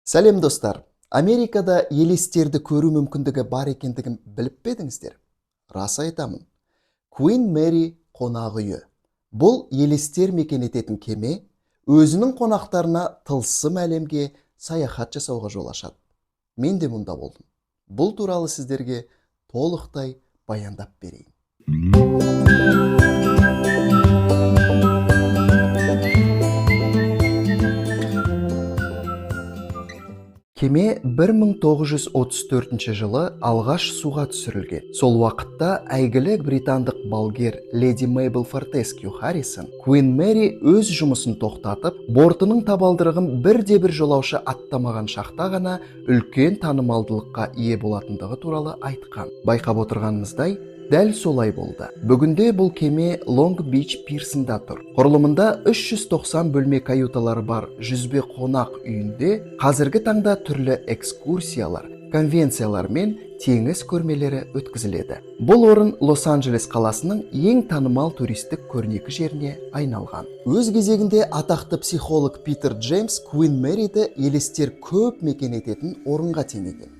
Сәлем достар. Америкада елестерді көру мүмкіндігі бар екендігін біліп пе едіңіздер? Рас айтамын. Queen Mary қонақ үйі. Бұл елестер мекен ететін кеме өзінің қонақтарына тылсым әлемге саяхат жасауға жол ашады. Мен де мұнда болдым. Бұл туралы сіздерге толықтай баяндап берейін. Кеме 1934 жылы алғаш суға түсірілген. Сол уақытта әйгілі британдық балгер леди Мейбл Фортескью Харрисон Queen Mary өз жұмысын тоқтатып, бортының табалдырығын бірде-бір жолаушы аттамаған шақта ғана үлкен танымалдылыққа ие болатындығы туралы айтқан. Байқап отырғанымыздай, дәл солай болды. Бүгінде бұл кеме Long Beach пирсында тұр. Құрылымында 390 бөлме каюталары бар жүзбе қонақ үйінде қазіргі таңда түрлі экскурсиялар, конвенциялар мен теңіз көрмелері өткізіледі. Бұл орын Лос-Анджелес қаласының ең танымал туристік көрнекі жеріне айналған. Өз кезегінде атақты психолог Питер Джеймс Queen Mary'ді елестер көп мекен ететін орынға теңеген.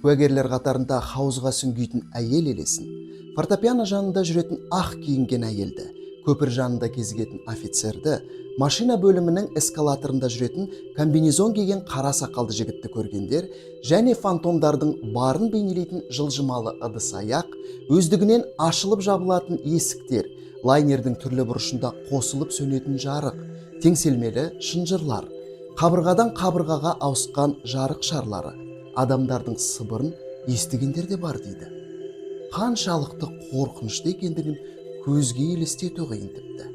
Куәгерлер қатарында хаузға сүңгитін әйел елесін, фортепиано жанында жүретін ақ киінген әйелді, көпір жанында кезігетін офицерді, машина бөлімінің эскалаторында жүретін комбинезон киген қара сақалды жігітті көргендер және фантомдардың барын бейнелейтін жылжымалы ыдыс-аяқ, өздігінен ашылып жабылатын есіктер, лайнердің түрлі бұрышында қосылып сөнетін жарық, теңселмелі шынжырлар, қабырғадан қабырғаға ауысқан жарық шарлары, адамдардың сыбырын естігендер де бар дейді. Қаншалықты қорқынышты екендігін көзге елестету қиын тіпті.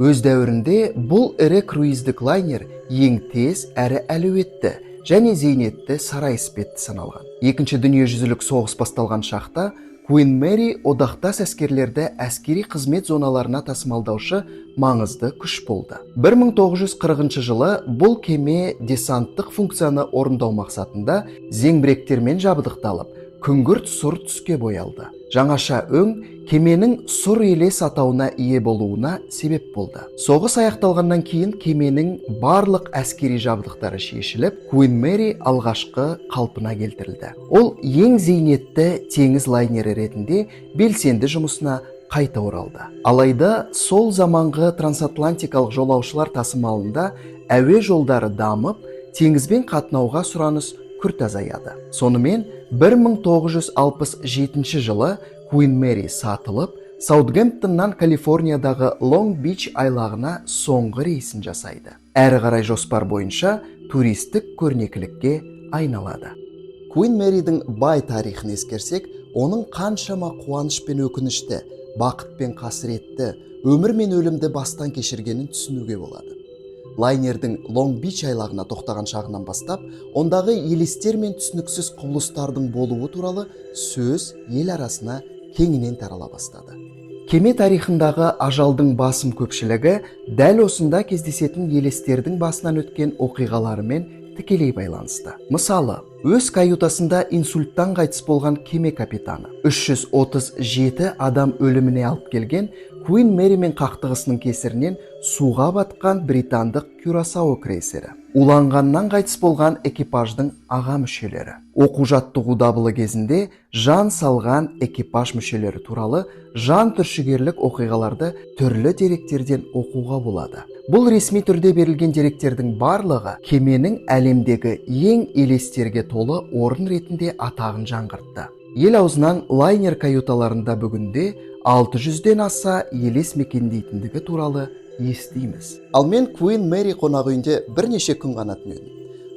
Өз дәуірінде бұл ірі круиздік лайнер ең тез әрі әлеуетті және зейнетті сарай іспетті саналған. Екінші дүниежүзілік соғыс басталған шақта Queen Mary одақтас әскерлерді әскери қызмет зоналарына тасымалдаушы маңызды күш болды. 1940 жылы бұл кеме десанттық функцияны орындау мақсатында зеңбіректермен жабдықталып, күңгірт сұр түске боялды. Жаңаша өң кеменің сұр елес атауына ие болуына себеп болды. Соғыс аяқталғаннан кейін кеменің барлық әскери жабдықтары шешіліп, Queen Mary алғашқы қалпына келтірілді. Ол ең зейнетті теңіз лайнері ретінде белсенді жұмысына қайта оралды. Алайда сол заманғы трансатлантикалық жолаушылар тасымалында әуе жолдары дамып, теңізбен қатынауға сұраныс күрт азаяды. Сонымен 1967 жылы Queen Mary сатылып, Саутгемптоннан Калифорниядағы Long Beach айлағына соңғы рейсін жасайды. Әрі қарай жоспар бойынша туристік көрнекілікке айналады. Queen Mary'дің бай тарихын ескерсек, оның қаншама қуаныш пен өкінішті, бақыт пен қасіретті, өмір мен өлімді бастан кешіргенін түсінуге болады. Лайнердің Long Beach айлағына тоқтаған шағынан бастап, ондағы елестер мен түсініксіз құбылыстардың болуы туралы сөз ел арасына кеңінен тарала бастады. Кеме тарихындағы ажалдың басым көпшілігі дәл осында кездесетін елестердің басынан өткен оқиғаларымен тікелей байланысты. Мысалы, өз каютасында инсульттан қайтыс болған кеме капитаны, 337 адам өліміне алып келген Queen Mary мен қақтығысының кесірінен суға батқан британдық Кюрасао крейсері, уланғаннан қайтыс болған экипаждың аға мүшелері, оқу жаттығу дабылы кезінде жан салған экипаж мүшелері туралы жан түршігерлік оқиғаларды түрлі деректерден оқуға болады. Бұл ресми түрде берілген деректердің барлығы кеменің әлемдегі ең елестерге толы орын ретінде атағын жаңғыртты. Ел аузынан лайнер каюталарында бүгінде 600-ден аса елес мекендейтіндігі туралы естиміз. Ал мен Queen Mary қонақ үйінде бірнеше күн ғана түнедім.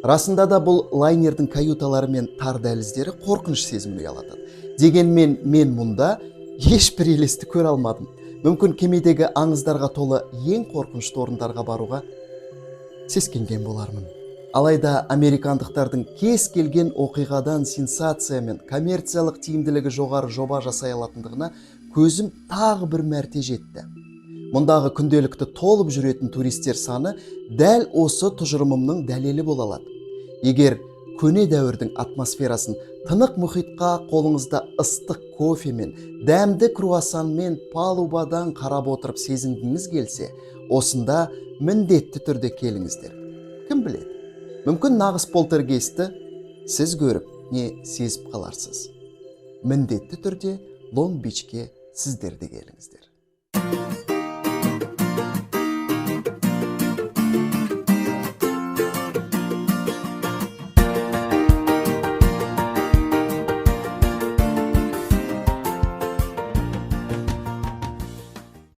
Расында да бұл лайнердің каюталары мен тар дәліздері қорқыныш сезімін ұялатады. Дегенмен мен мұнда ешбір елесті көре алмадым. Мүмкін кемедегі аңыздарға толы ең қорқынышты орындарға баруға сескенген болармын. Алайда американдықтардың кез келген оқиғадан сенсация мен коммерциялық тиімділігі жоғары жоба жасай алатындығына көзім тағы бір мәрте жетті. Мұндағы күнделікті толып жүретін туристер саны дәл осы тұжырымымның дәлелі бола алады. Егер көне дәуірдің атмосферасын тынық мұхитқа қолыңызда ыстық кофе мен дәмді круассан мен палубадан қарап отырып сезінгіңіз келсе, осында міндетті түрде келіңіздер. Кім біледі? Мүмкін нағыз полтергейстті сіз көріп не сезіп қаларсыз. Міндетті түрде Лонг-Бичке сіздер де келіңіздер.